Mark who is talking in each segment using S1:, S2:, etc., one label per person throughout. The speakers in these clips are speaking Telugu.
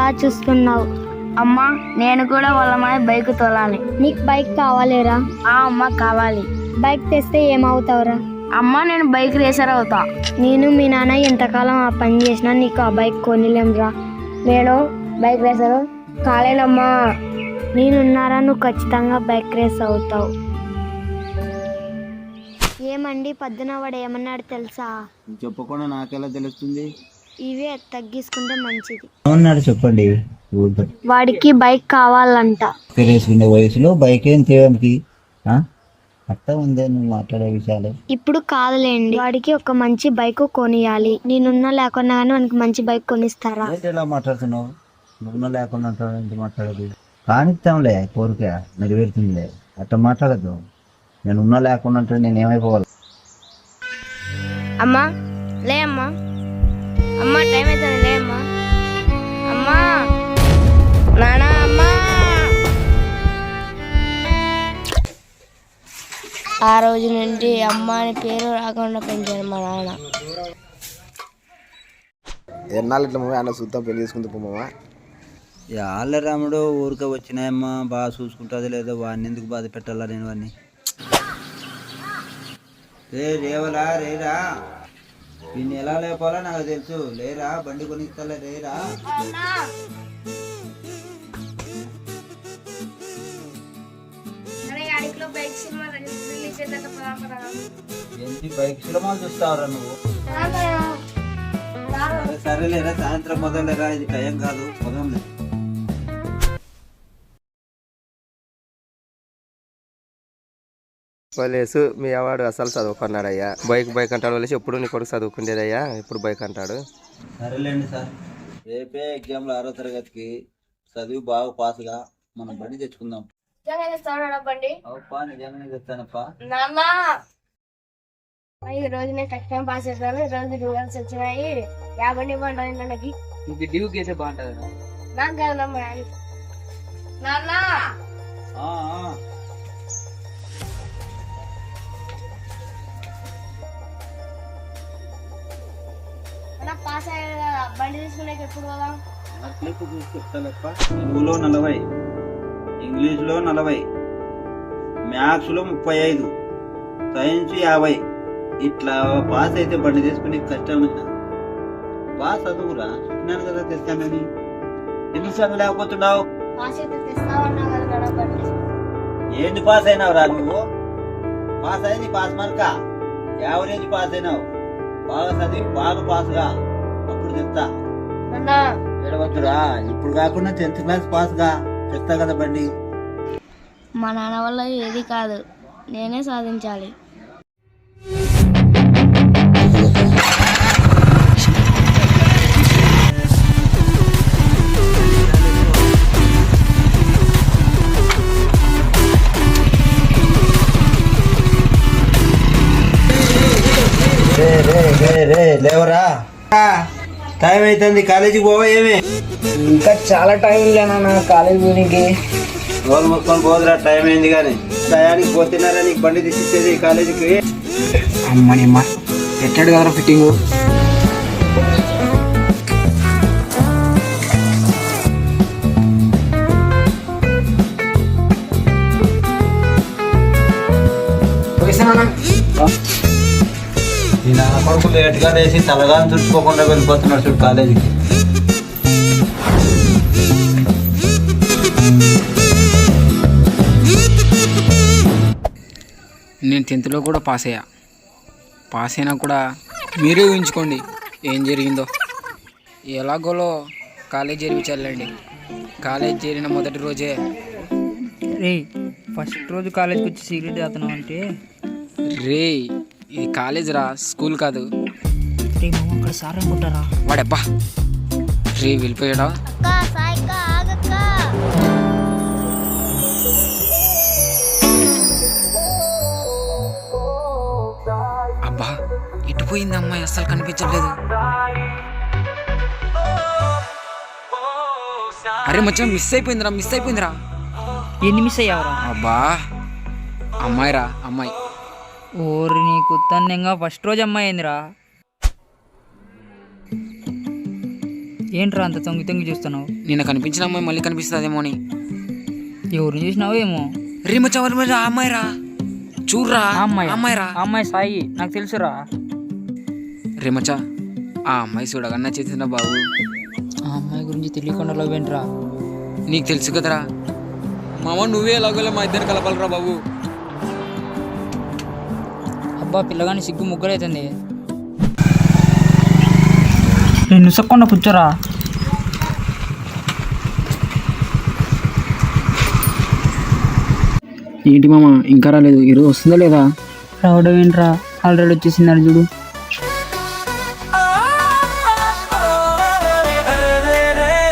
S1: అలా చూస్తున్నావు?
S2: అమ్మా నేను కూడా వాళ్ళ మీద బైక్ తోలాలి.
S1: నీకు బైక్ కావాలేరా?
S2: అమ్మ కావాలి.
S1: బైక్ తెస్తే ఏమవుతావురా?
S2: అమ్మ నేను బైక్ రేసర్ అవుతా.
S1: నేను మీ నాన్న ఎంతకాలం ఆ పని చేసినా నీకు ఆ బైక్ కొనిలేంరా.
S2: నేను బైక్ రేసర్ కాలేనమ్మా.
S1: నేనున్నారా, నువ్వు ఖచ్చితంగా బైక్ రేస్ అవుతావు. ఏమండి పొద్దున వాడు ఏమన్నాడు తెలుసా?
S3: చెప్పకుండా నాకెలా తెలుస్తుంది?
S1: ఇవే తగ్గించుకుంటే మంచిది.
S3: అవునాడు చెప్పండి.
S1: వాడికి బైక్ కావాలంట.
S3: వేసుకునే వయసులో బైక్ ఏం తేడానికి అర్థం ఉందే నువ్వు మాట్లాడే విషయాలు.
S1: ఇప్పుడు కాదులేండి, వాడికి ఒక మంచి బైక్ కొనియాలి. నేనున్నా లేకున్నా కానీ వానికి మంచి బైక్ కొనిస్తారా?
S3: ఏంటి ఎలా మాట్లాడుతున్నావు? నువ్వు లేకుండా ఎంత మాట్లాడదు. కానిస్తాంలే, కోరిక నెరవేరుతుందిలే, అట్లా మాట్లాడద్దు. నేను ఉన్నా లేకుండా అంటే నేను ఏమైపోవాలి?
S2: అమ్మా లే అమ్మా. అమ్మా టైం అవుతుంది లే అమ్మా. అమ్మా నానా అమ్మా. ఆ రోజు నుండి అమ్మ అని పేరు రాకుండా పెంచాడు మా నాన్న.
S4: ఎన్నాళ్ళు ఇట్లా అన్న చూద్దాం, పెళ్లి చేసుకుంటూ పోమా.
S3: ఆళ్ళ రాముడు ఊరికే వచ్చినాయమ్మా, బాగా చూసుకుంటుంది లేదో, వాడిని ఎందుకు బాధ పెట్టాలా నేను వాడిని? రేవలా రేరా, దీన్ని ఎలా లేపాలో నాకు తెలుసు. లేరా బండి కొనిస్తాలే, రేరా. ఏంటి బైక్ సినిమాలు చూస్తావురా నువ్వు? సరేలేరా, సాయంత్రం మొదలేరా, ఇది టైం కాదు, పొదంలే.
S4: వలేసు మీ అవాడు అసలు చదువుకున్నాడయ్యా. బైక్ అంటాడు వలేసి, ఎప్పుడు నీ కొడుకు చదువుకుండేదయ్యా, ఇప్పుడు బైక్ అంటాడు.
S3: సరేలేండి సార్, రేపే ఎగ్జామ్లో 6వ తరగతికి చదివి బాగా పాసుగా మనం బండి తెచ్చుకుందాం.
S2: బండి
S3: అవుపా, నిజంగానే చెప్తానప్పా.
S2: నాన్న ఈ రోజు నేను కష్టం పాస్ చేస్తాను. ఈ రోజు రిజల్ట్స్ వచ్చినాయి. 50 బాగుంటుంది నాకు.
S5: ఇది డ్యూకి అయితే బాగుంటుంది.
S2: నాకు కాదమ్మా నాన్న. పాస్ అయ్యాడు కదా, బండి తీసుకునే ఎప్పుడు కదా?
S3: తెలుగులో 40, ఇంగ్లీష్లో 40, మ్యాథ్స్లో 35, సైన్స్ 50. ఇట్లా పాస్ అయితే బండి తీసుకుని కష్టం. బాగా చదువురా, చెప్పినాను కదా తెస్తానని. ఎందుకు చదువు లేకపోతున్నావు?
S2: పాస్ అయితే తెస్తావన్నావు కదా బండి.
S3: ఏంటి పాస్ అయినావురా నువ్వు? పాస్ అయింది పాస్ మార్క, యావరేజ్ పాస్ అయినావు. బాగా చదివి బాగా పాస్గా, అప్పుడు తెస్తా. ఏడవద్దురా, ఇప్పుడు కాకుండా 10th క్లాస్ పాస్గా తెస్తా కదా బండి.
S2: మా నాన్న వల్ల ఏది కాదు, నేనే సాధించాలి.
S3: లేవరా, టైం అవుతుంది, కాలేజీకి పోవా? ఏమి
S5: ఇంకా చాలా టైం లేనా కాలేజ్ పోనీకి?
S3: రోజు మొత్తం పోదురా, టైం అయింది. కానీ టయానికి పోతున్నారా నీకు బండి తీసిచ్చేది కాలేజీకి?
S5: అమ్మని అమ్మ పెట్టాడు కదరా ఫిట్టింగ్.
S3: ఈ నా కొడుకు లేట్గా లేచి తలగాని చుట్టుకోకుండా వెళ్ళిపోతున్నాడు చూడు కాలేజీకి.
S5: నేను 10th కూడా పాస్ అయినా కూడా మీరే ఊహించుకోండి ఏం జరిగిందో. ఎలాగోలో కాలేజ్ చేర్పించాలండి. కాలేజ్ చేరిన మొదటి రోజే
S6: ఫస్ట్ రోజు కాలేజ్కి వచ్చి సిగరెట్ తాగుతున్నావు అంటే
S5: ఇది కాలేజ్ రా, స్కూల్ కాదు.
S6: అక్కడ సార్ అనుకుంటారా?
S5: వాడబ్బా వెళ్ళిపోయాడా? అబ్బా ఇటు పోయింది అమ్మాయి, అస్సలు కనిపించట్లేదు. అరే మచ్చా, మిస్ అయిపోయిందిరా.
S6: ఎన్ని మిస్ అయ్యావరా?
S5: అబ్బా అమ్మాయిరా, అమ్మాయి.
S6: ఓరి నీకు తన్నంగా ఫస్ట్ రోజు అమ్మాయి అయిందిరా. ఏంట్రా అంత తొంగి తొంగి చూస్తున్నావు?
S5: నిన్న కనిపించిన అమ్మాయి మళ్ళీ కనిపిస్తుందేమో అని.
S6: ఎవరిని చూసినావో ఏమో.
S5: రే మచ్చా ఆ అమ్మాయి రా, చూర్రా అమ్మాయి రా.
S6: ఆ అమ్మాయి సాయి, నాకు తెలుసురా.
S5: రే మచ్చా ఆ అమ్మాయి చూడగన్నా చేసిన బాబు.
S6: ఆ అమ్మాయి గురించి తెలియకుండా లవ్ ఏంట్రా?
S5: నీకు తెలుసు కదరా మామ, నువ్వే ఎలాగోలే మా ఇద్దరు కలపాలరా బాబు.
S6: అబ్బా పిల్లగాని సిగ్గు ముగ్గురైతుంది. నేను ఉసక్కుండా కూర్చోరా.
S5: ఏంటి మామ ఇంకా రాలేదు? ఈరోజు వస్తుందా లేదా?
S6: రావడం ఏంట్రా, ఆల్రెడీ వచ్చేసిందని చూడు.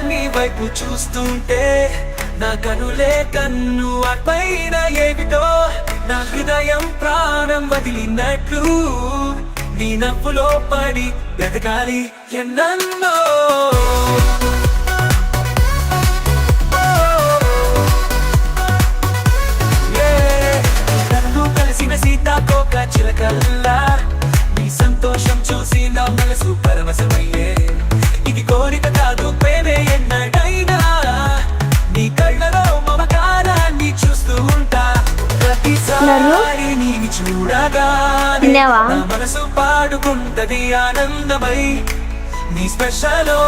S7: నీ వైపు చూస్తుంటే నా కనులే కన్ను పైన ఏమిటో నా హృదయం ప్రాణం వదిలినట్లు నీ నవ్వులో పడి బ్రతకాలి ఎన్నో. నన్ను కలిసిన సీతాకోక చిలకల్లా నీ సంతోషం చూసి నా మనసు పరవశమయ్యే. ఇది కోరిక కాదు ప్రేమే ఎన్నడైనా, నీ కళ్ళలో మమకారాన్ని చూస్తూ ఉంటా. ప్రతిసారి నీవి చూడగానే నా మనసు పాడుకుంటది ఆనందమై. నీ స్పెషలో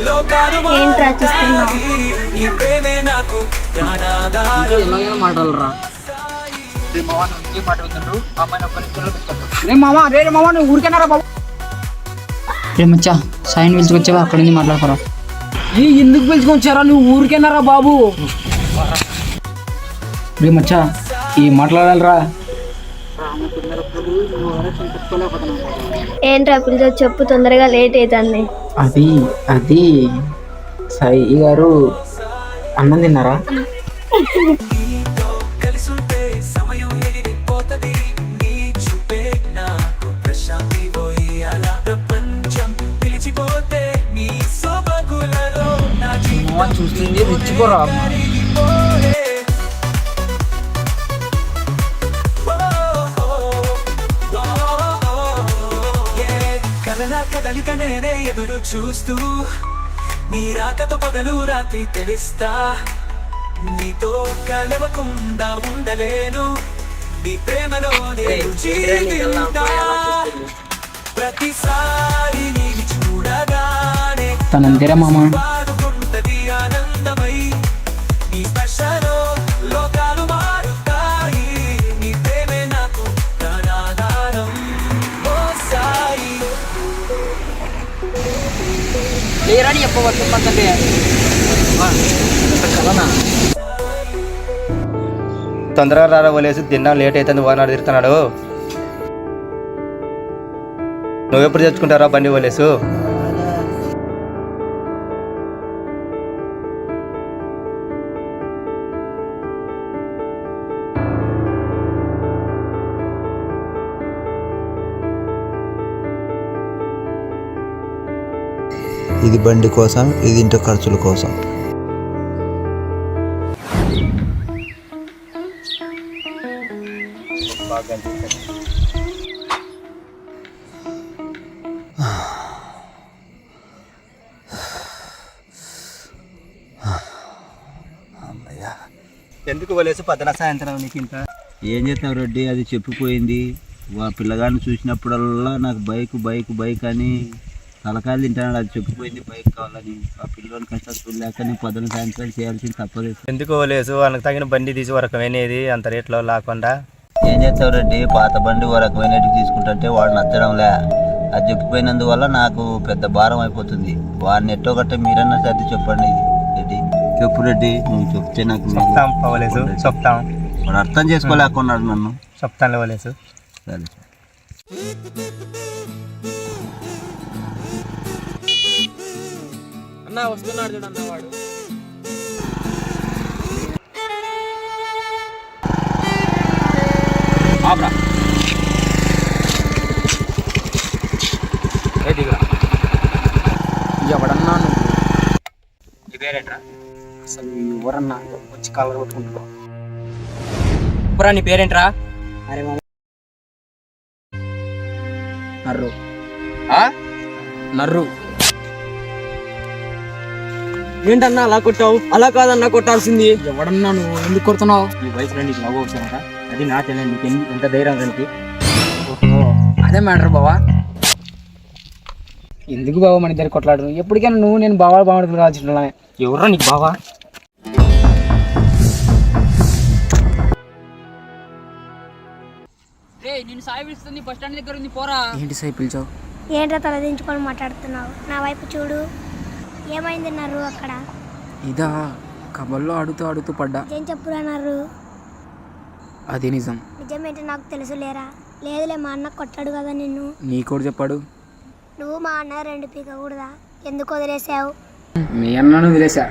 S7: లోకాలు మారుతాయి. ఈ ప్రేమే నాకు ప్రాణాధారం.
S5: మాట్లాడరా ఊరికెన్నారా బాబు?
S6: రే మచ్చా, సాయిని పిలుచుకొచ్చావా? అక్కడ నుంచి మాట్లాడతారా?
S5: ఎందుకు పిలుచుకొచ్చారా? నువ్వు ఊరికెన్నారా బాబు? రే మచ్చా ఏం మాట్లాడాలరా?
S1: ఏంట్రా పిలిచి చెప్పు, తొందరగా లేట్ అవుతుంది.
S5: అది సాయి గారు అన్నం తిన్నారా?
S7: కలిసుంటే సమయం ఎగిరిపోతది. నీ చూపే నాకు ప్రశాంతి పోయి అలా ప్రపంచం పిలిచిపోతే నీ సొబగులలో నా జీవితం
S5: చూస్తుంది రుచిపోరా.
S7: కలలా కదలిక నేనే ఎదురు చూస్తూ నీ రాకతో పగలు రాత్రి తెలుస్తా. నీతో కలవకుండా ఉండలేను, నీ ప్రేమలో నేను జీవింతా. ప్రతిసారి నీవి చూడగానే
S5: తనంతేరా మామ.
S7: పాడుకుంటది ఆనందమై. నీ స్పర్శలో లోకాలు మారుతాయి. నీ ప్రేమే నాకు ప్రాణాధారం. ఓ సాయి
S6: లేరని చెప్పవచ్చు పక్కనే.
S4: తొందరగా రారా వలేసి తిన్నాం, లేట్ అవుతుంది. వానాడు తిరుగుతున్నాడు. నువ్వెప్పుడు తెచ్చుకుంటారా బండి వలేసు?
S8: ఇది బండి కోసం, ఇది ఇంటి ఖర్చుల కోసం.
S4: ఎందుకు వలేసు పొద్దున సాయంత్రం నీకు ఇంత?
S3: ఏం చేస్తావు రెడ్డి, అది చెప్పిపోయింది. ఆ పిల్లగాడిని చూసినప్పుడల్లా నాకు బైక్ అని తలకాయలు తింటాడు. అది చెప్పిపోయింది బైక్ కావాలని. ఆ పిల్లోని కష్టం లేక నేను పొద్దున సాయంత్రం చేయాల్సింది తప్పదు.
S4: ఎందుకు వలేసు వాళ్ళకి తగిన బండి తీసి వరకమైనది అంత రేట్లో లేకుండా?
S3: ఏం చేస్తావు రెడ్డి, పాత బండి ఓ రకమైనట్టు తీసుకుంటుంటే వాడు నచ్చడంలే. అది చెప్పిపోయినందువల్ల నాకు పెద్ద భారం అయిపోతుంది. వాడిని ఎట్టో గట్ట మీరన్నా సర్ది చెప్పండి రెడ్డి. చెప్పు రెడ్డి, నువ్వు చెప్తే నాకు
S4: చెప్తాం వలేసు, చెప్తాం.
S3: వాడు అర్థం చేసుకోలేకున్నాడు నన్ను.
S4: చెప్తాను వలేసు.
S3: సరే
S5: అన్న వస్తున్నాడు చూడన్న వాడు. ఆబ్రా ఎవడన్నా నీ పేరేంట్రా? అసలు ఎవరన్నా వచ్చి కాలర్ కొట్టుకుంటున్నావు? పురా నీ పేరేంట్రా? అరే నర్రు. నర్రు ఏంటన్నా అలా కొట్టావు? అలా కాదన్నా కొట్టాల్సింది. ఎవడన్నా నువ్వు ఎందుకు కొడుతున్నావు? ఈ వయసులో నీకు లవ్ అవసరమా? అది నా చెల్లె, నీకు ఎంత ధైర్యం దానికి? అదే మ్యాటర్ బావా. ఎందుకు బావా మన ఇద్దరు కొట్లాడు? ఎప్పటికైనా నువ్వు నేను బావా బాగుంటుంది కావాల్సిన ఎవర్రా నీకు బావా? నేను సాయి పిలుస్తుంది, బస్ స్టాండ్ దగ్గర ఉంది, పోరా. ఏంటి సాయి పిలిచావు?
S1: ఏంట్రా తలదించుకొని మాట్లాడుతున్నావు? నా వైపు చూడు. ఏమైంది నర్రు అక్కడ?
S5: ఇదా కబల్లో ఆడుతూ పడ్డా.
S1: ఏం చెప్పురా నర్రు?
S5: అదే నిజం.
S1: నిజమేంటి నాకు తెలుసు లేరా? లేదులే, మా అన్న కొట్టాడు కదా నిన్ను.
S5: నీకోడు చెప్పాడు?
S1: నువ్వు మా అన్న రెండు పీకకూడదా? ఎందుకు వదిలేసావు?
S5: మీ అన్నను వదిలేసా,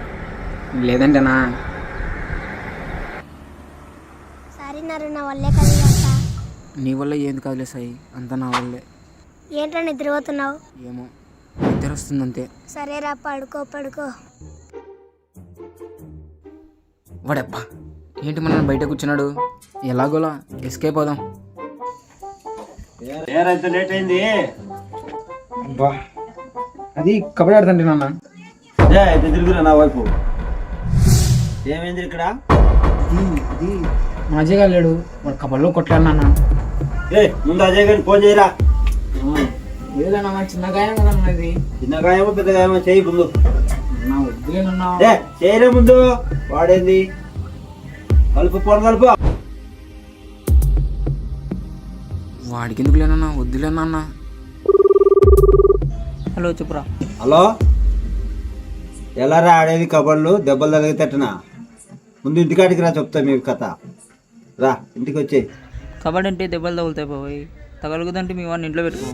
S5: లేదంటేనా?
S1: సరే నర్రు, నా వల్లే కదా ఇదంతా.
S5: నీ వల్ల ఏంది కాదులే సాయి, అంతా నా వల్లే.
S1: ఏంట్రా నిద్రపోతున్నావు?
S5: ఏమో నిద్ర వస్తుంది అంతే.
S1: సరేరా, పడుకో.
S5: వాడబ్బా ఏంటి మన బయట కూర్చున్నాడు? ఎలాగోలా ఎస్కేప్ అవుదాం.
S3: ఎంత లేట్ అయింది?
S5: అబ్బా అది కబడ్డీ ఆడుతుంటే నాన్న.
S3: తిరుగురా నా వైపు. ఏమైంది ఇక్కడ?
S5: మా అజయ్ గారు లేడు, వాడు కబడ్డీలో కొట్లాడు నాన్న.
S3: ముందు అజయ్ గారిని ఫోన్ చేయరా.
S5: లేదన్నా, చిన్న గాయం కదన్నా ఇది.
S3: చిన్న గాయమో పెద్ద గాయమో చేయి ముందు.
S5: వద్దులేనన్నా.
S3: చేయరా ముందు. వాడేంది? కలుపు.
S5: వాడికి ఎందుకు లేనన్నా, వద్దులేనన్నా. హలో చెప్పురా.
S3: హలో, ఎలా రా ఆడేది కబడ్లు? దెబ్బలు తగిలితేటనా? ముందు ఇంటికాడికి రా, చెప్తా మీ కథ. రా ఇంటికి వచ్చేయి.
S6: కబడ్డీ అంటే దెబ్బలు తగులుతాయి బాబాయ్, తగలుగుదంటే మీ వాడిని ఇంట్లో పెట్టుకో.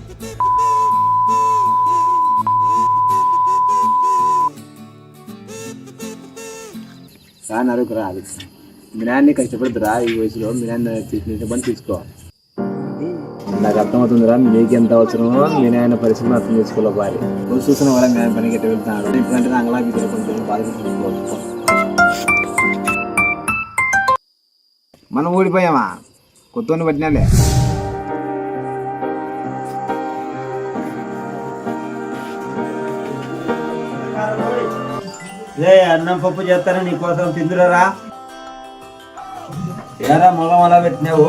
S3: రా నరుకు రా. అది మీ నాన్ని కష్టపడుతురా ఈ వయసులో. మీ నాన్న పని తీసుకో. నాకు అర్థమవుతుందిరా మీకు ఎంత అవసరమో. మీ నాయన పరిస్థితిని అర్థం చేసుకోలే భార్య. చూసిన వాళ్ళ మీ ఆయన పనికి ఎట్ట వెళ్తున్నాడు. ఎందుకంటే అంగళా మీకు కొంచెం బాధ. మనం ఊడిపోయామా? కొత్తని పట్టినాలే. అన్నం పప్పు చేస్తారా నీకోసం, తిందురా. ఏరా మొగం అలా పెట్టినావు?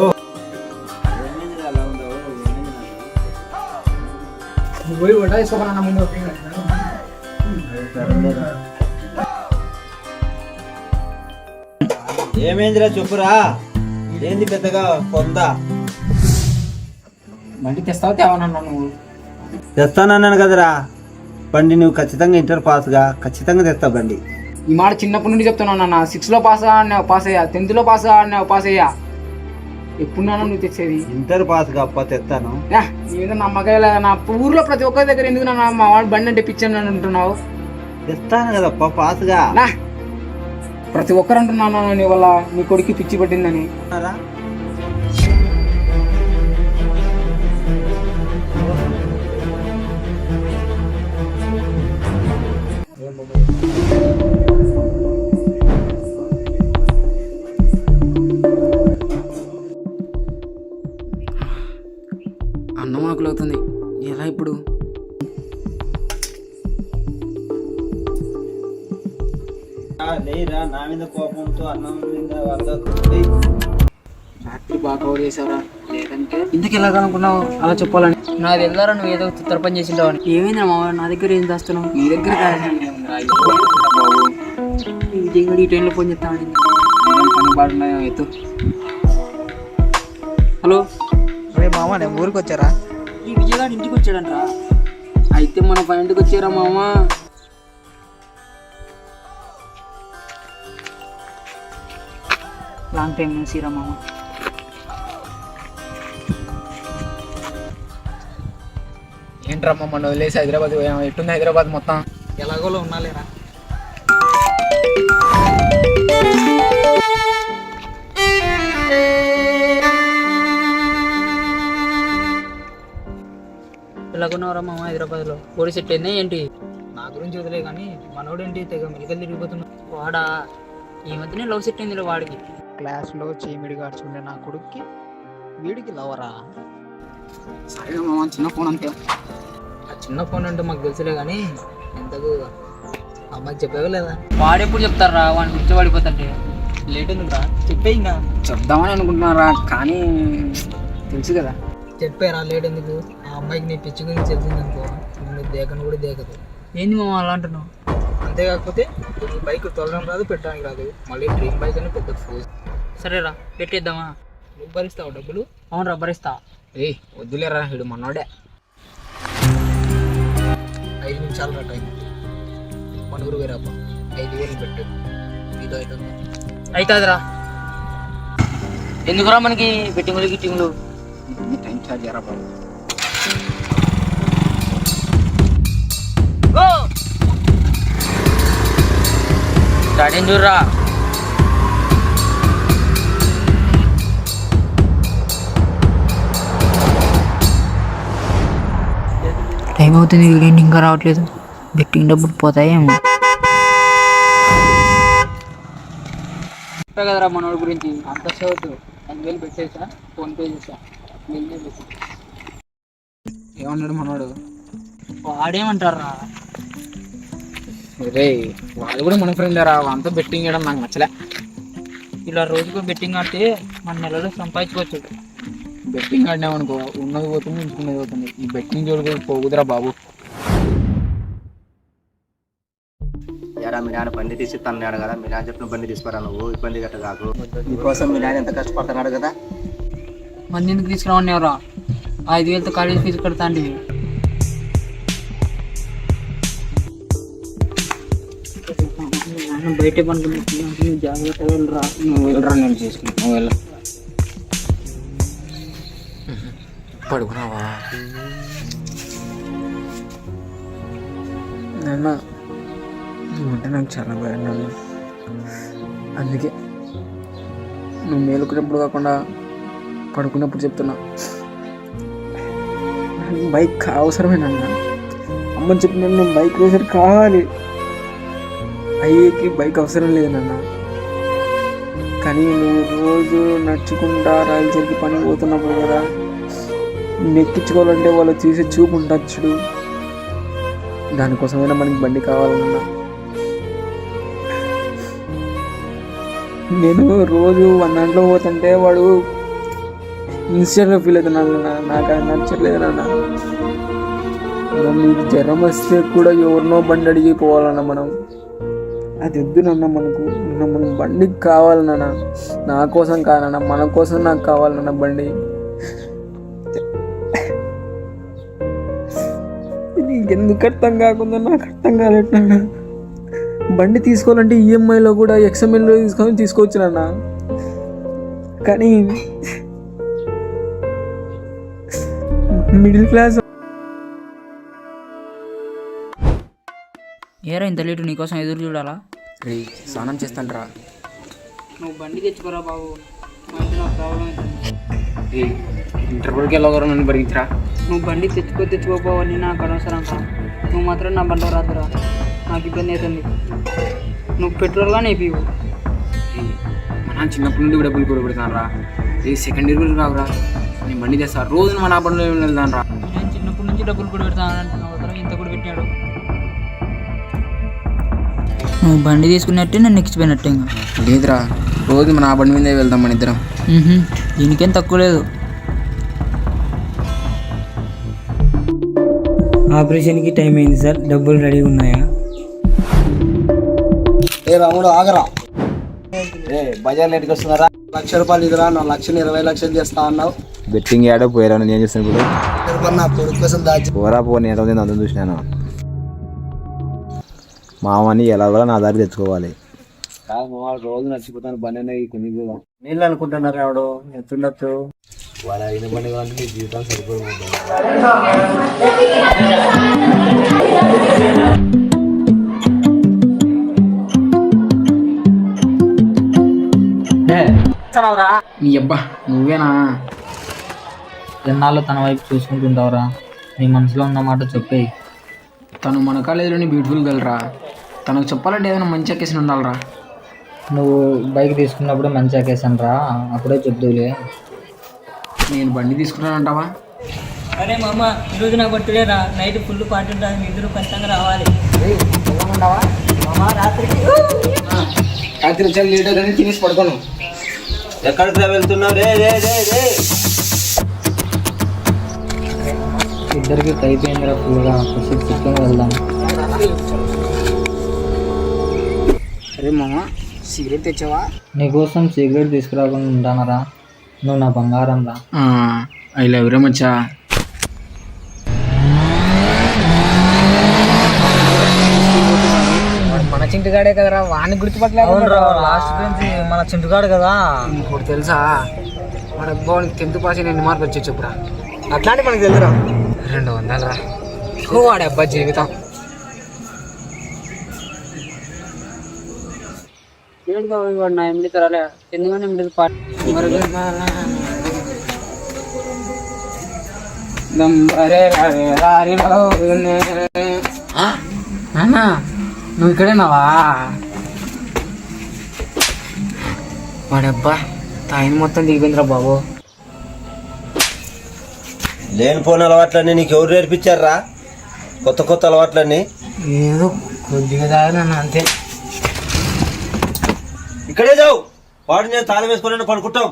S5: పోయి వంట తీసుకోమన్నా ముందు.
S3: ఏమైందిరా చెప్పురా. ఏంది పెద్దగా పొందా?
S5: బండి తెస్తావు తేవనన్నా నువ్వు?
S3: తెస్తానన్నాను కదరా. బండి నువ్వు ఖచ్చితంగా ఇంటర్ పాస్గా ఖచ్చితంగా తెస్తావు బండి.
S5: ఈ మాట చిన్నప్పటి నుండి చెప్తున్నావు నాన్న. 6లో పాస్ అన్నావు, పాస్ అయ్యా. 10th పాస్ అన్నావు, పాస్ అయ్యా. ఎప్పుడు నాన్న నువ్వు తెచ్చేది?
S3: ఇంటర్ పాస్గా అప్ప తెస్తాను.
S5: ఏదో నమ్మకాయ లేదా? నా ఊర్లో ప్రతి ఒక్కరి దగ్గర ఎందుకు నాన్న మా వాడు బండి అంటే పిచ్చాను అంటున్నావు?
S3: తెస్తాను కదప్ప పాస్గా.
S5: ప్రతి ఒక్కరు అంటున్నాను నీ వల్ల మీ కొడుకు పిచ్చి పట్టిందని. అన్నం ఆకులు అవుతుంది, ఎలా ఇప్పుడు?
S3: లేరా నా మీద కోపంతో అన్నం మీద
S5: రాత్రి బాగా కవర్ చేసావరా? లేదంటే ఇంతకు ఎలాగనుకున్నావు అలా చెప్పాలని?
S6: నాకు వెళ్ళారా నువ్వు ఏదో ఉత్తర పని చేసింటావు అని. ఏమైంది మా నా దగ్గర ఏం చేస్తున్నావు?
S5: నీ దగ్గర
S6: విజయ్ ఈ టైంలో ఫోన్ చేస్తామని
S5: పని పాడున్నాయో ఎత్తు.
S6: హలో
S4: మామ, నేను ఊరికి వచ్చారా?
S6: ఈ విజయగాడు ఇంటికి వచ్చాడంట్రా.
S5: అయితే మన ఇంటికి వచ్చారా మామ?
S6: లాంగ్ టైం సీరా మామ.
S5: ఏంట్రా మమ్మల్ని వదిలేసి హైదరాబాద్ పోయాము? ఎట్టుంది హైదరాబాద్ మొత్తం?
S6: ఎలాగోలో ఉన్నాలేరా. ఎలాగున్నావురా మామ హైదరాబాద్లో? ఓడి సెట్ అయిందా ఏంటి?
S5: నా గురించి వదిలే కానీ మనోడేంటి తెగ మెలికలు తిరిగిపోతున్నాడు.
S6: వాడా ఈ మధ్యనే లవ్ సెట్ అయిందిలే వాడికి.
S4: క్లాస్లో చీమిడి గార్చుండే నా కొడుక్కి వీడికి లవరా?
S5: సరే మామ, చిన్న ఫోన్ అంతే.
S6: ఆ చిన్న ఫోన్ అంటే మాకు తెలుసులే కానీ ఎంతకు అమ్మాయికి చెప్పావా లేదా?
S5: వాడెప్పుడు చెప్తారా వాడిని పిచ్చి పడిపోతుంటే
S6: లేట్ ఎందుకురా, చెప్పే ఇంకా.
S5: చెప్దామని అనుకుంటున్నారా కానీ తెలుసు కదా.
S6: చెప్పారా లేట్ ఎందుకు? ఆ అమ్మాయికి నీ పిచ్చి గురించి తెలిసిందనుకో నువ్వు దేకను కూడా దేకదు.
S5: ఏంది మామ అలా అంటున్నావు?
S6: అంతేకాకపోతే నీ బైక్ తొలడం రాదు, పెట్టడానికి రాదు, మళ్ళీ డ్రీమ్ బైక్ అని పెద్ద ఫోజ్.
S5: సరేరా పెట్టేద్దామా?
S6: నువ్వు భరిస్తావు డబ్బులు?
S5: అవును భరిస్తా. వద్దులేరా వీడు మనోడే.
S6: 5 నిమిషాలు రా టైం. మన ఊరు వేరాపా 5,000 పెట్టు, నీతో అవుతుందా?
S5: అవుతుందిరా. ఎందుకురా మనకి బెట్టింగులు గిట్టింగులు? టైం చార్జ్ చేయరా బాబు. స్టార్టింగ్ చూడరా.
S6: టైం అవుతుంది, వీడేంటి ఇంకా రావట్లేదు? బెట్టింగ్ డబ్బులు పోతాయేమో.
S5: చెప్పా కదరా మనోడి గురించి. అంత షర్ట్ 5,000 పెట్టేసా, ఫోన్పే చేసా. ఏమన్నాడు మనోడు?
S6: వాడేమంటారా?
S5: రే వాళ్ళు కూడా మన ఫ్రెండ్ రా, అంతా బెట్టింగ్ చేయడం నాకు నచ్చలే.
S6: ఇలా రోజుకు బెట్టింగ్ ఆడితే మన నెలలో సంపాదించుకోవచ్చు.
S5: బెట్టింగ్ ఆడినామనుకో ఉన్నది పోతుంది, ఇంచుకున్నది పోతుంది. ఈ బెట్టింగ్ జోడికి పోగుదురా బాబు.
S4: ఎరా మీ నాన్న బండి తీసి తన్నాడు కదా, మీ నాన్న చెప్పిన బండి తీసుకురా, నువ్వు ఇబ్బంది గట్ట కాకు. నీకోసం మీ నాన్న ఎంత కష్టపడుతున్నాడు కదా.
S6: మంది ఎందుకు తీసుకురావనివరా? 5,000తో కాలేజ్ ఫీజు కడతా అండి. బయట పనుకుని జాగ్రత్త వెళ్ళరా.
S5: నువ్వు వెళ్ళరా, నేను చేసుకుంటా. నువ్వు వెళ్ళ పడుకున్నావా? నాన్న నువ్వంటే నాకు చాలా భయం నాన్న. అందుకే నువ్వు మేలుకున్నప్పుడు కాకుండా పడుకున్నప్పుడు చెప్తున్నా. బైక్ అవసరమే నాన్న. అమ్మని చెప్పిన నేను బైక్ రేసర్ కావాలి. అయ్యేకి బైక్ అవసరం లేదు నాన్న. కానీ నువ్వు రోజు నడుచుకుంటా రాయలసరికి పని పోతున్నప్పుడు కదా, నెక్కించుకోవాలంటే వాళ్ళు చూసే చూపు ఉంటుంది చూడు, దానికోసమైనా మనకి బండి కావాలన్నా. నేను రోజు 1 దాంట్లో పోతుంటే వాడు ఇన్స్టెంట్గా ఫీల్ అవుతున్నాను నాన్న. నాకు అది నచ్చట్లేదు నాన్న. నీకు జ్వరం వస్తే కూడా ఎవరినో బండి అడిగి పోవాలన్నా మనం. అది వద్దు నాన్న మనకు. మనం బండికి కావాలన్నా, నా కోసం కాదన్నా, మన కోసం నాకు కావాలన్నా బండి. నీకెందుకు అర్థం కాకుండా నాకు అర్థం కాలేట్నా? బండి తీసుకోవాలంటే ఈఎంఐలో కూడా XMLలో తీసుకోవచ్చు నాన్న. కానీ మిడిల్ క్లాస్.
S6: ఏరా ఇంత లేటు నీకోసం ఎదురు చూడాలా?
S5: రే స్నానం చేస్తాను రా.
S6: నువ్వు బండి తెచ్చుకోరా బాబు, మా ఇంట్లో నాకు ప్రాబ్లం అవుతుంది.
S5: ఇంటర్వ్యూకి వెళ్ళగలరు నన్ను భరించరా.
S6: నువ్వు బండి తెచ్చుకోపోవాలి నాకు అనవసరం రా. నువ్వు మాత్రం నా బండిలో రాదురా, నాకు ఇబ్బంది అవుతుంది. నువ్వు పెట్రోల్గా నేపివు.
S5: మన చిన్నప్పటి నుండి డబ్బులు కూడా పెడతాను రా. ఈ సెకండ్ ఇయర్ కూడా రావురా. నేను బండి తెస్తా, రోజు మన బండిలో వెళ్తాను రా.
S6: నేను చిన్నప్పటి నుంచి డబ్బులు కూడా పెడతాను అంటున్నావు కదా, ఇంత కూడా పెట్టాడు. నువ్వు బండి తీసుకున్నట్టే నన్ను ఎక్కిపోయినట్టే. ఇంకా
S5: లేదురా, రోజు మన బండి మీదే వెళ్తాం మన ఇద్దరం.
S6: దీనికేం తక్కువ లేదు.
S9: ఆపరేషన్కి టైం అయింది సార్, డబ్బులు రెడీగా ఉన్నాయా?
S3: ఏ రాముడు ఆగరా. బజార్ లేట్కి వస్తున్నారా? 1,00,000 రూపాయలు ఇదిరా, నా 1,20,00,000 చేస్తా అన్నావు.
S8: బెట్టింగ్ యాడో పోయారా, నేను చేస్తాను ఇప్పుడు.
S3: నా కొడుకు కోసం దాచి
S8: పోరా పో, నేను అందరం చూసినాను. మామని ఎలా కూడా నా దారి తెచ్చుకోవాలి.
S3: రోజు నచ్చిపోతాను బండి కొన్ని నీళ్ళు అనుకుంటున్నారు. ఎవడు ఎంతుండొచ్చు వాళ్ళ అయిన బండి కావాలంటే జీవితం సరిపోదు.
S5: నీ అబ్బా నువ్వేనా?
S6: ఎన్నాళ్ళు తన వైపు చూసుకుంటుంటావురా? నీ మనసులో ఉన్న మాట చెప్పేయి.
S5: తను మన కాలేజీలోని బ్యూటిఫుల్ గర్ల్ రా. తనకు చెప్పాలంటే ఏదైనా మంచి అకేషన్ ఉండాలిరా.
S6: నువ్వు బైక్ తీసుకున్నప్పుడే మంచి అకేషన్ రా, అప్పుడే చెప్దులే.
S5: నేను బండి తీసుకున్నానంటావా?
S6: అరే మామ, ఈరోజు నా బర్త్డే రా, నైట్ ఫుల్ పార్టీ ఉంటుంది, మీ ఇద్దరు ఖచ్చితంగా రావాలి.
S5: ఉండవా? రాత్రి చాలా లేట్ అవుతుంది, తినేసి పడుకోను.
S3: ఎక్కడికి వెళ్తున్నావు? రే రే రే రే
S6: ఇద్దరికి అయిపోయిందిరా ఫుల్గా, చికెన్ వెళ్దాం.
S5: అరే మామ, సిగరెట్ తెచ్చావా?
S6: నీకోసం సిగరెట్ తీసుకురాకుండా ఉంటానరా, నువ్వు నా బంగారం రా.
S5: ఐ లవ్ యూ మచ్చా.
S6: మన చింటుగాడే కదరా, వాడిని గుర్తుపట్టలేదు. లాస్ట్ బెంచ్ మన చింటుగాడు కదా.
S5: ఇప్పుడు తెలుసా మన అబ్బాయికి 10th పాస్ ఎన్ని మార్కులు వచ్చి చెప్పురా?
S6: అట్లాంటి మనకి తెలుసురా.
S5: 200 రా. వాడే అబ్బా జీవితం.
S6: వాడు నా ఎమ్మిడి తరాలే, ఎందుకని ఎమ్మిడి పాట
S5: నాన్న నువ్వు ఇక్కడేనావా? వాడబ్బా తాయిని మొత్తం దిగిపోయిందిరా బాబు.
S3: లేనిపోని అలవాట్లన్నీ నీకు ఎవరు నేర్పించారా? కొత్త కొత్త అలవాట్లన్నీ
S5: ఏదో కొద్దిగా తాగినా అంతే.
S3: ఇక్కడే చావు. వాడు నేను తాళం వేసుకుని పడుకుంటాం.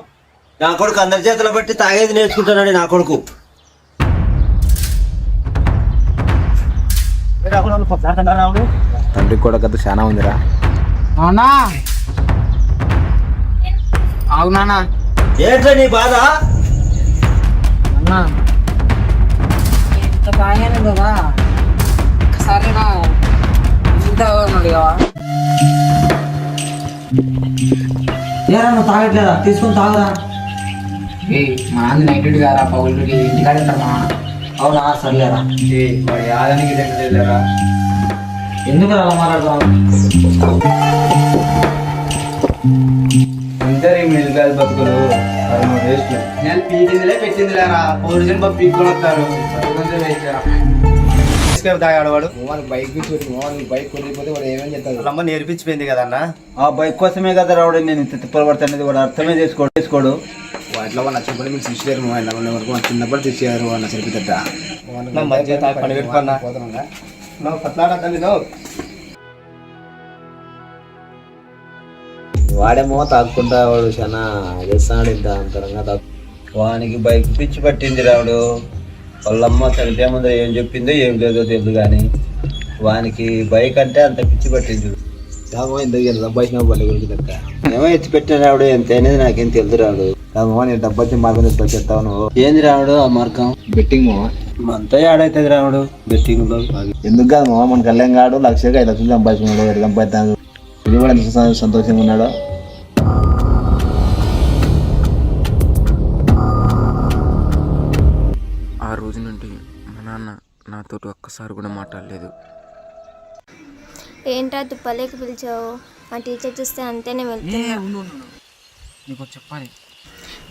S3: నా కొడుకు అందరి చేతులు బట్టి తాగేది నేర్చుకుంటానని నా కొడుకు.
S8: తండ్రి కూడా కథ చాలా ఉందిరా.
S5: అవునా? అవునా?
S3: ఏంట్రా నీ బాధ?
S5: అన్నా ఇంత తాగాను కదా, ఒక్కసారి నా ఇంత అడిగావా?
S6: నువ్వు తాగట్లేదా? తీసుకొని తాగరా.
S5: మా నాన్న నైట్ డ్యూటీ కారా, పౌల్ డ్యూటీ, ఇంటికాడ ఉంటారు మా.
S6: అవునా, సర్లేరా.
S4: వాడి ఆదానికి తెలియలేరా?
S6: ఎందుకు అలా మాట్లాడుతున్నావు?
S4: అందరి మిడిల్ క్లాస్ బతుకులు వేస్ట్. నేను పీకిందిలే పెట్టిందిలేరా, ఒరిజినల్ బాబు పీక్కొని వస్తారు. తాగాడు బైక్ బైక్ కొనిపోతే వాడు ఏమేమి చెప్తాడు? రమ్మ నేర్పించిపోయింది కదన్నా.
S3: ఆ బైక్ కోసమే కదా రావడం నేను ఇంత తిప్పబడుతున్నది. వాడు అర్థమే చేసుకోడు.
S4: వాటిలో వాళ్ళ చిన్నప్పటి మీకు తీసేయారు, వరకు చిన్నప్పుడు తీసేయారు వాళ్ళ సరిపోతుంట. పని పెట్టుకున్నా నువ్వు పట్లాడద్దండి. నువ్వు
S8: వాడేమో తాగుకుంటా, వాడు చాలా చేస్తున్నాడు ఇంత అంతరంగా.
S3: వానికి బైక్ పిచ్చి పట్టింది రావుడు. వాళ్ళమ్మ చనిపోయే ముందర ఏం చెప్పిందో ఏం లేదో తెలియదు కానీ వానికి బైక్ అంటే అంత పిచ్చి పట్టింది.
S8: ఇంతకు డబ్బా బండి గురించి లెక్క
S3: ఏమో ఎత్తి పెట్టిన రావుడు. ఎంత అనేది నాకేం తెలుసు రావుడు.
S8: నేను డబ్బా వచ్చి మార్గం చెప్తావు నువ్వు.
S3: ఏంది రావుడు ఆ మార్గం?
S8: బెట్టింగ్
S3: అంతా ఏడైతుంది రావుడు బెట్టింగ్ లో.
S8: ఎందుకు కాదు మామ, మన కళ్యాణ్ గాడు 1,00,000 5,00,000 సంపాదించుకున్నాడు. ఎక్కడ సంపాదిస్తాను? ఇది కూడా ఎంత సంతోషంగా ఉన్నాడు.
S5: ఆ రోజు నుండి మా నాన్న నాతో ఒక్కసారి కూడా మాట్లాడలేదు.
S2: ఏంట్రా తుప్పలేక పిలిచావు? మా టీచర్ చూస్తే అంతేనే వెళ్తున్నా.
S5: నీకు చెప్పాలి.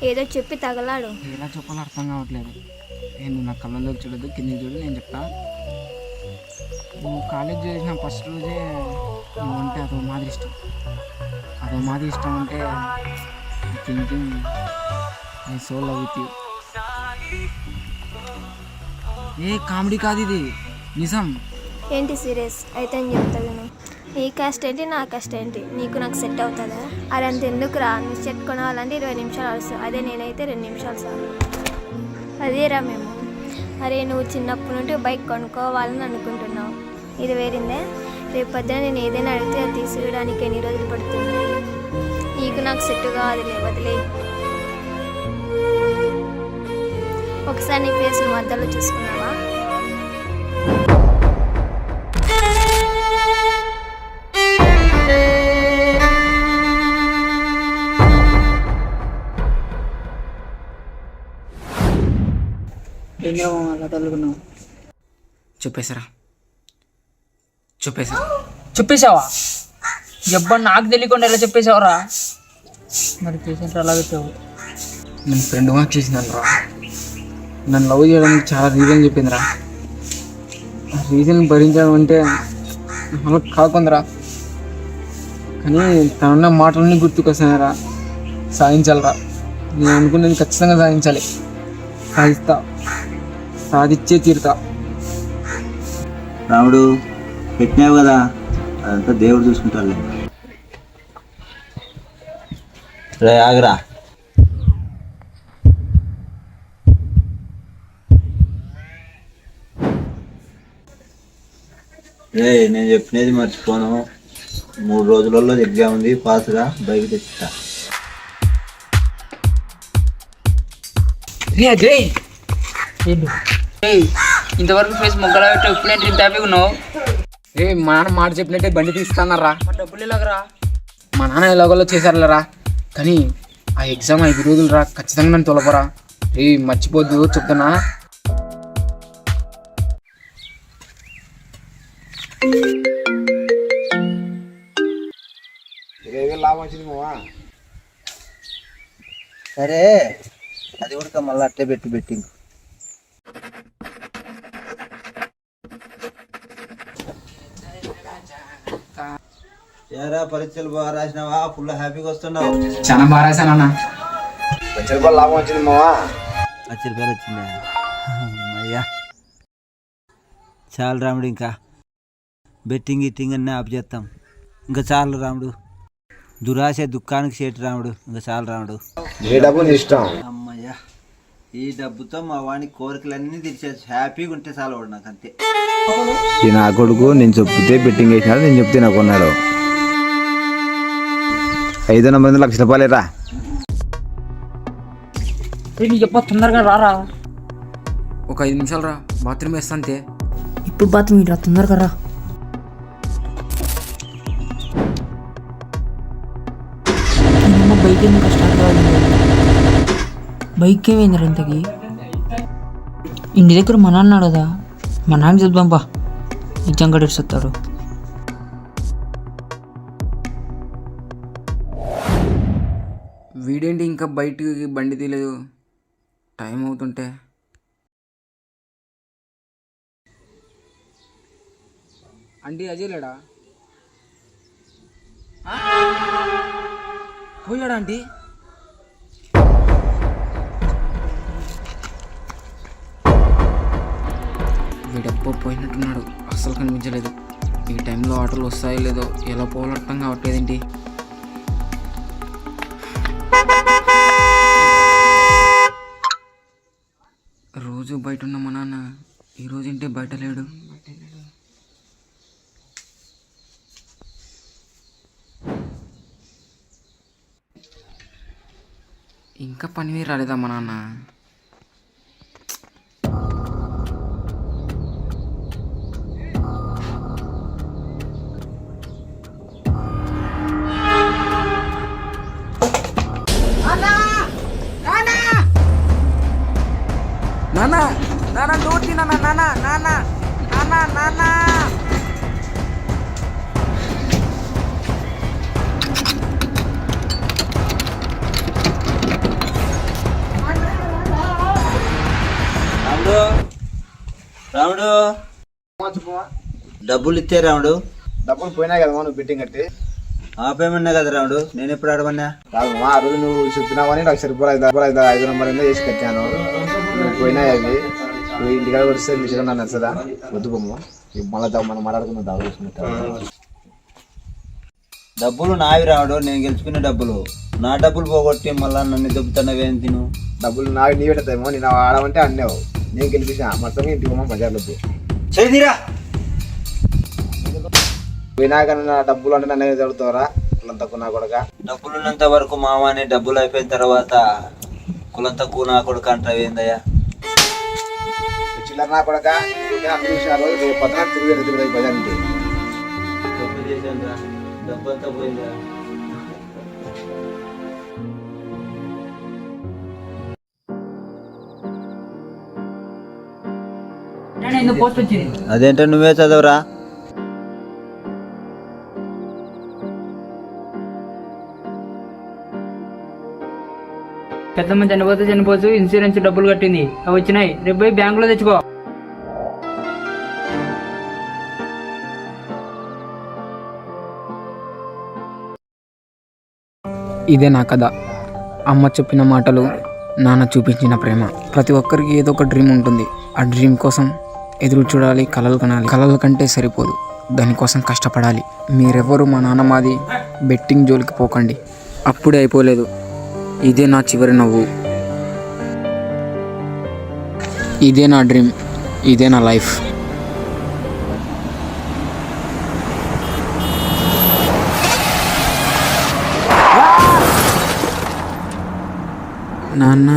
S2: ఏదో చెప్పి తగలాడు.
S5: ఎలా చెప్పాలో అర్థం కావట్లేదు. నేను నా కళ్ళలో చూడదు, కింద చూడు, నేను చెప్తా. నువ్వు కాలేజ్ చేసిన ఫస్ట్ రోజే నువ్వు అంటే అదో మాదిరి ఇష్టం. అదో మాదిరి ఇష్టం అంటే thinking I so love with you. A comedy కాదు ఇది, నిజం.
S2: ఏంటి సీరియస్ అయితే అని చెప్తా విను. నీ కాస్ట్ ఏంటి, నా కాస్ట్ ఏంటి, నీకు నాకు సెట్ అవుతుందా? అది అంత ఎందుకు రా, నువ్వు సెట్ కొనాలంటే 20 నిమిషాలు వస్తావు, అదే నేనైతే 2 నిమిషాలు చాలు. అదేరా మేము. అరే నువ్వు చిన్నప్పటి నుండి బైక్ కొనుక్కోవాలని అనుకుంటున్నావు, ఇది వేరిందే. రేపు పొద్దున నేను ఏదైనా అడిగితే అది తీసుకురావడానికి ఎన్ని రోజులు పడుతుంది? నీకు నాకు సెట్ కాదులే, వదిలే. ఒకసారి నీ ఫేస్ మధ్యలో చూసుకున్నావా?
S6: చెప్పేశావా? ఎవ్వరు నాకు తెలియకుండా ఎలా చెప్పేశావురా? మరి పేషెంట్ అలా పెట్టావు.
S5: నేను ఫ్రెండ్ వర్క్ చేసినాను రా. నన్ను లవ్ చేయడానికి చాలా రీజన్ చెప్పిందిరా. ఆ రీజన్ భరించడం అంటే మనకు కాకుందిరా. కానీ తనున్న మాటలన్నీ గుర్తుకొస్తాయిరా. సాధించాలరా. నేను అనుకున్నది ఖచ్చితంగా సాధించాలి. సాధిస్తా, సాధించే తీరుతా.
S3: రాముడు పెట్టినావు కదా, అదంతా దేవుడు చూసుకుంటాడులే. రే ఆగరా. రే నేను చెప్పినది మర్చిపోను. 3 రోజులలో ఎగ్జామ్ ఉంది, పాస్గా బైక్ తెచ్చిస్తా.
S6: ఇంతవరకు ఫేస్ మొగ్గల పెట్టి ఎప్పుడే ఇంత హ్యాపీగా ఉన్నావు?
S5: మా నాన్న మాట చెప్పినట్టే బండి తీస్తానరా.
S6: డబ్బులు ఎలాగరా?
S5: మా నాన్న ఎలాగోలో చేశారులరా, కానీ ఆ ఎగ్జామ్ 5 రోజులు రా, ఖచ్చితంగా నన్ను తొలపరా. మర్చిపోద్దు చెప్తున్నా.
S4: లాభం వచ్చింది మావా.
S3: సరే అది కూడా మళ్ళీ అట్టే పెట్టి ఏరా పరీక్షలు బాగా రాసినావా? ఫుల్ హ్యాపీగా వస్తున్నావు.
S5: చాలా బాగా రాశానన్నా.
S4: 10 రూపాయలు లాభం వచ్చింది మావా.
S3: 10 రూపాయలు వచ్చిందా? అయ్యా చాలు రాముడు, ఇంకా బెట్టింగ్ గిట్టింగ్ అన్నీ ఆపు చేస్తాం. ఇంకా చాలు రాముడు, దురాశ దుఃఖానికి చేటు రాముడు. ఇంకా చాలు రాముడు.
S4: ఏ డబ్బు నీ ఇష్టం.
S3: అమ్మయ్యా, ఈ డబ్బుతో మా వాడిని కోరికలన్నీ తీర్చేసి హ్యాపీగా ఉంటే చాలు వాడు, నాకు అంతే.
S8: ఈ నా కొడుకు నేను చెప్తే బెట్టింగ్ వేసినాడు, నేను చెప్తే నాకు కొన్నాడు. 5 లక్షల రూపాయలేరా.
S6: నీకు చెప్ప తొందరగా రారా.
S5: ఒక 5 నిమిషాలు రా, బాత్రూమ్ వేస్తా అంతే.
S6: ఇప్పుడు బాత్రూమ్ రా, తొందరగా రా. బైక్ ఎందుకు స్టార్ట్ కావాలి? బైక్ ఏమైందిరా ఇంతకి? ఇంటి దగ్గర మా నాన్న కదా, మా నాన్న చెప్దాంపా, నిజంగా వస్తాడు.
S5: వీడేంటి ఇంకా బయటికి బండి తీయలేదు, టైం అవుతుంటే. అంటే అజయ్ లేడా? పోయాడా ఆంటీ? వీడెప్పో పోయినట్టున్నాడు, అస్సలు కనిపించలేదు. ఈ టైంలో ఆటోలు వస్తాయో లేదో, ఎలా పోవాలో అర్థం కావట్లేదేంటి. రోజు బయట ఉన్న మా నాన్న ఈరోజు ఏంటి బయట లేడు? ఇంకా పని మీద రాలేదా మా నాన్న? నాన్న నాన్న నోటి నాన్న నాన్న నాన్న నాన్న నాన్న
S3: రాముడు డబ్బులు ఇస్తే రాముడు.
S4: డబ్బులు పోయినాయి కదా నువ్వు బెట్టింగ్ కట్టి.
S3: ఆపేమన్నా కదా రాముడు, నేను ఎప్పుడు ఆడమన్నా?
S4: కాదు ఆ రోజు నువ్వు చెప్పినావని 1,00,000 రూపాయలు 5 నెంబర్ ఏందో వేసి కట్టాను. నువ్వు పోయినాయి అవి. నువ్వు ఇంటికాడ వస్తే నిజంగా నన్ను నచ్చదా? వద్దు బొమ్మ, మళ్ళీ మనం మాట్లాడుకున్న దావ చేసుకుంటా.
S3: డబ్బులు నావి రాముడు, నేను గెలుచుకునే డబ్బులు. నా డబ్బులు పోగొట్టి మళ్ళా నన్ను దెబ్బతున్నవేం తిను.
S4: డబ్బులు నావి నీ పెట్టేమో, నేను ఆడమంటే అన్నావు, నేను గెలిపించిన మొత్తం ఇంటికి పోమా బజార్లో
S3: చదిరా.
S4: పోయినాక నా డబ్బులు అంటే నన్ను చదువుతావరా కులం తక్కువ నా కొడక?
S3: డబ్బులున్నంత వరకు మామని, డబ్బులు అయిపోయిన తర్వాత కులం తక్కువ నా కొడుకు అంటావు ఏందయ్యా?
S4: చిల్లర నా కొడక. అన్ని విషయాలు రేపు పక్కన తిరిగి బజార్కి.
S3: డబ్బు చేశాను రా, డబ్బు అంతా పోయిందా?
S6: పోస్ట్ వచ్చింది.
S3: అదేంటో నువ్వే చదవరా.
S6: పెద్దమ్మ చనిపోతే ఇన్సూరెన్స్ డబ్బులు కట్టింది, అవి వచ్చినాయి, రేపు పోయి బ్యాంకులో తెచ్చుకో.
S5: ఇదే నా కథ. అమ్మ చెప్పిన మాటలు, నాన్న చూపించిన ప్రేమ. ప్రతి ఒక్కరికి ఏదో ఒక డ్రీమ్ ఉంటుంది. ఆ డ్రీమ్ కోసం ఎదురు చూడాలి, కలలు కనాలి. కలల కంటే సరిపోదు, దానికోసం కష్టపడాలి. మీరెవ్వరూ మా నాన్న మాది బెట్టింగ్ జోలికి పోకండి. అప్పుడే అయిపోలేదు, ఇదే నా చివరి నవ్వు, ఇదే నా డ్రీమ్, ఇదే నా లైఫ్. నాన్న